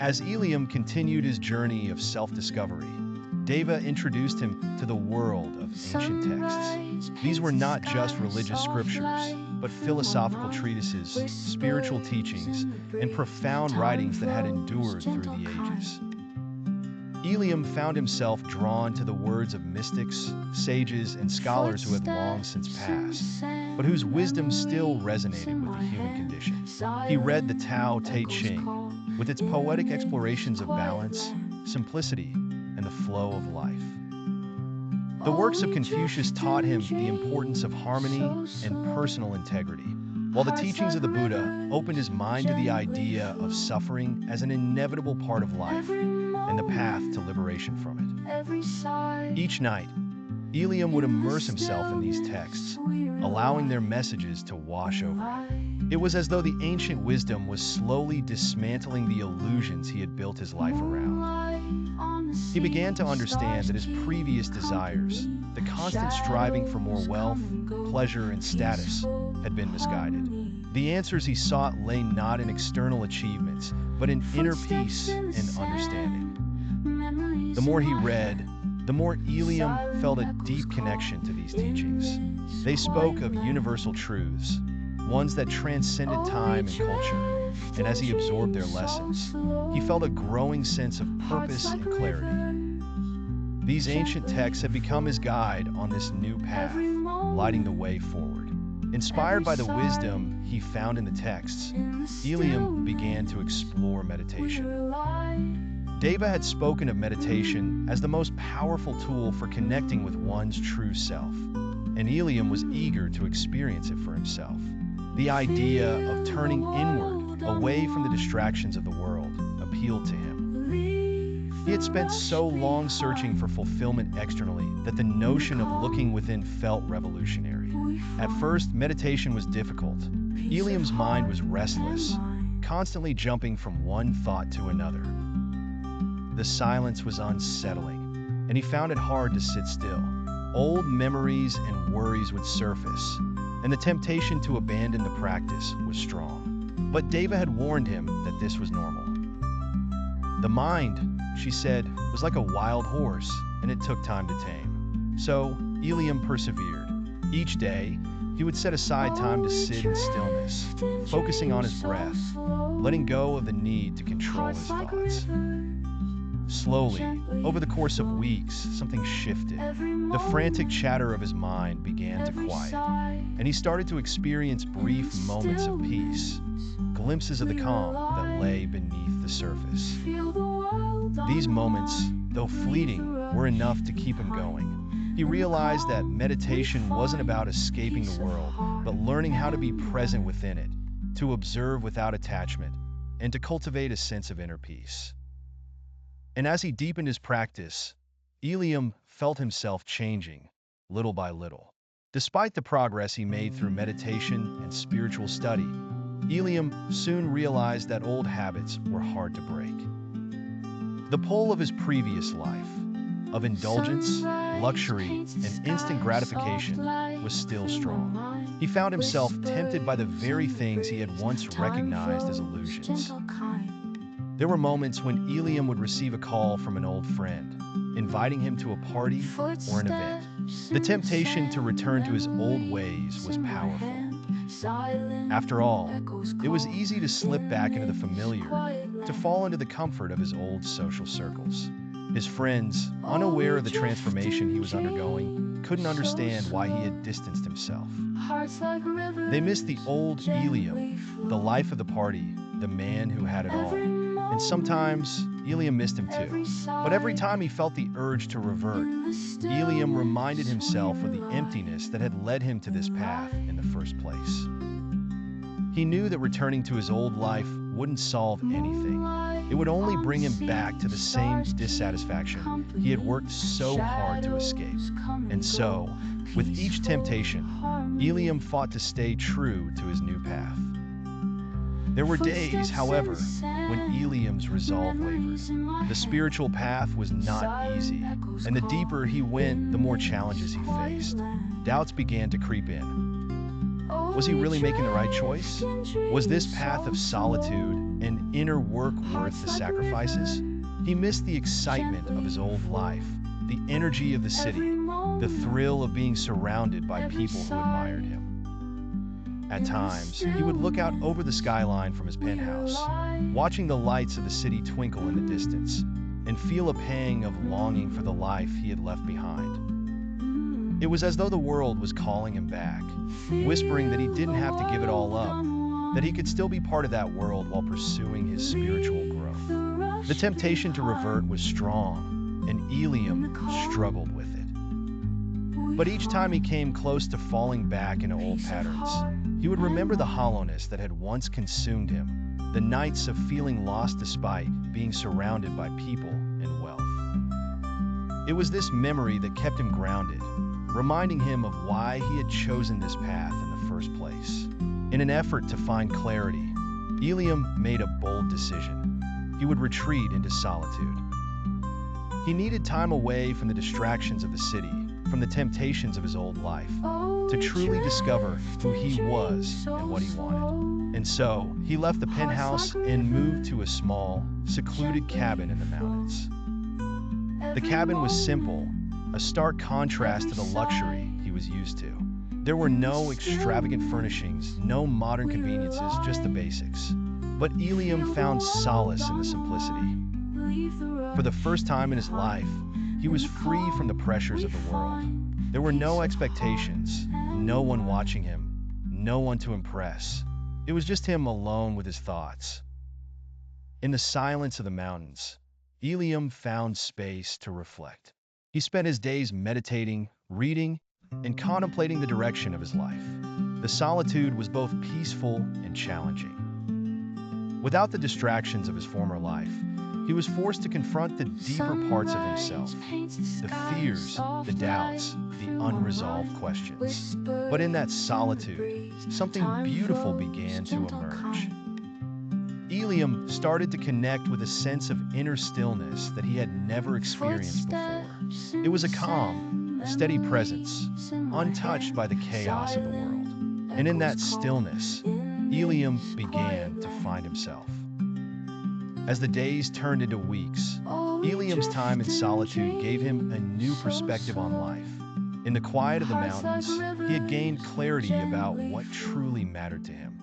As Eliam continued his journey of self-discovery, Deva introduced him to the world of ancient texts. These were not just religious scriptures, but philosophical treatises, spiritual teachings, and profound writings that had endured through the ages. Eliam found himself drawn to the words of mystics, sages, and scholars who had long since passed, but whose wisdom still resonated with the human condition. He read the Tao Te Ching, with its poetic explorations of balance, simplicity, and the flow of life. The works of Confucius taught him the importance of harmony and personal integrity, while the teachings of the Buddha opened his mind to the idea of suffering as an inevitable part of life and the path to liberation from it. Each night, Eliam would immerse himself in these texts, allowing their messages to wash over him. It was as though the ancient wisdom was slowly dismantling the illusions he had built his life around. He began to understand that his previous desires, the constant striving for more wealth, pleasure, and status, had been misguided. The answers he sought lay not in external achievements, but in inner peace and understanding. The more he read, the more Eliam felt a deep connection to these teachings. They spoke of universal truths, ones that transcended time and culture, and as he absorbed their lessons, he felt a growing sense of purpose and clarity. These ancient texts had become his guide on this new path, lighting the way forward. Inspired by the wisdom he found in the texts, Eliam began to explore meditation. Deva had spoken of meditation as the most powerful tool for connecting with one's true self, and Eliam was eager to experience it for himself. The idea of turning inward, away from the distractions of the world, appealed to him. He had spent so long searching for fulfillment externally that the notion of looking within felt revolutionary. At first, meditation was difficult. Eliam's mind was restless, constantly jumping from one thought to another. The silence was unsettling, and he found it hard to sit still. Old memories and worries would surface, and the temptation to abandon the practice was strong. But Deva had warned him that this was normal. The mind, she said, was like a wild horse, and it took time to tame. So, Eliam persevered. Each day, he would set aside time to sit in stillness, focusing on his breath, letting go of the need to control his thoughts. Slowly, over the course of weeks, something shifted. The frantic chatter of his mind began to quiet, and he started to experience brief moments of peace, glimpses of the calm that lay beneath the surface. These moments, though fleeting, were enough to keep him going. He realized that meditation wasn't about escaping the world, but learning how to be present within it, to observe without attachment, and to cultivate a sense of inner peace. And as he deepened his practice, Eliam felt himself changing, little by little. Despite the progress he made through meditation and spiritual study, Eliam soon realized that old habits were hard to break. The pull of his previous life, of indulgence, luxury, and instant gratification, was still strong. He found himself tempted by the very things he had once recognized as illusions. There were moments when Eliam would receive a call from an old friend, inviting him to a party or an event. The temptation to return to his old ways was powerful. After all, it was easy to slip back into the familiar, to fall into the comfort of his old social circles. His friends, unaware of the transformation he was undergoing, couldn't understand why he had distanced himself. They missed the old Eliam, the life of the party, the man who had it all. And sometimes, Eliam missed him too. But every time he felt the urge to revert, Eliam reminded himself of the emptiness that had led him to this path in the first place. He knew that returning to his old life wouldn't solve anything. It would only bring him back to the same dissatisfaction he had worked so hard to escape. And so, with each temptation, Eliam fought to stay true to his new path. There were days, however, when Eliam's resolve wavered. The spiritual path was not easy, and the deeper he went, the more challenges he faced. Doubts began to creep in. Was he really making the right choice? Was this path of solitude and inner work worth the sacrifices? He missed the excitement of his old life, the energy of the city, the thrill of being surrounded by people who admired him. At times, he would look out over the skyline from his penthouse, watching the lights of the city twinkle in the distance, and feel a pang of longing for the life he had left behind. It was as though the world was calling him back, whispering that he didn't have to give it all up, that he could still be part of that world while pursuing his spiritual growth. The temptation to revert was strong, and Eliam struggled with it. But each time he came close to falling back into old patterns, he would remember the hollowness that had once consumed him, the nights of feeling lost despite being surrounded by people and wealth. It was this memory that kept him grounded, reminding him of why he had chosen this path in the first place. In an effort to find clarity, Eliam made a bold decision. He would retreat into solitude. He needed time away from the distractions of the city, from the temptations of his old life, to truly discover who he was and what he wanted. And so, he left the penthouse and moved to a small, secluded cabin in the mountains. The cabin was simple, a stark contrast to the luxury he was used to. There were no extravagant furnishings, no modern conveniences, just the basics. But Eliam found solace in the simplicity. For the first time in his life, he was free from the pressures of the world. There were no expectations, no one watching him, no one to impress. It was just him alone with his thoughts. In the silence of the mountains, Eliam found space to reflect. He spent his days meditating, reading, and contemplating the direction of his life. The solitude was both peaceful and challenging. Without the distractions of his former life, he was forced to confront the deeper parts of himself, the fears, the doubts, the unresolved questions. But in that solitude, something beautiful began to emerge. Eliam started to connect with a sense of inner stillness that he had never experienced before. It was a calm, steady presence, untouched by the chaos of the world. And in that stillness, Eliam began to find himself. As the days turned into weeks, Eliam's time in solitude gave him a new perspective on life. In the quiet of the mountains, he had gained clarity about what truly mattered to him.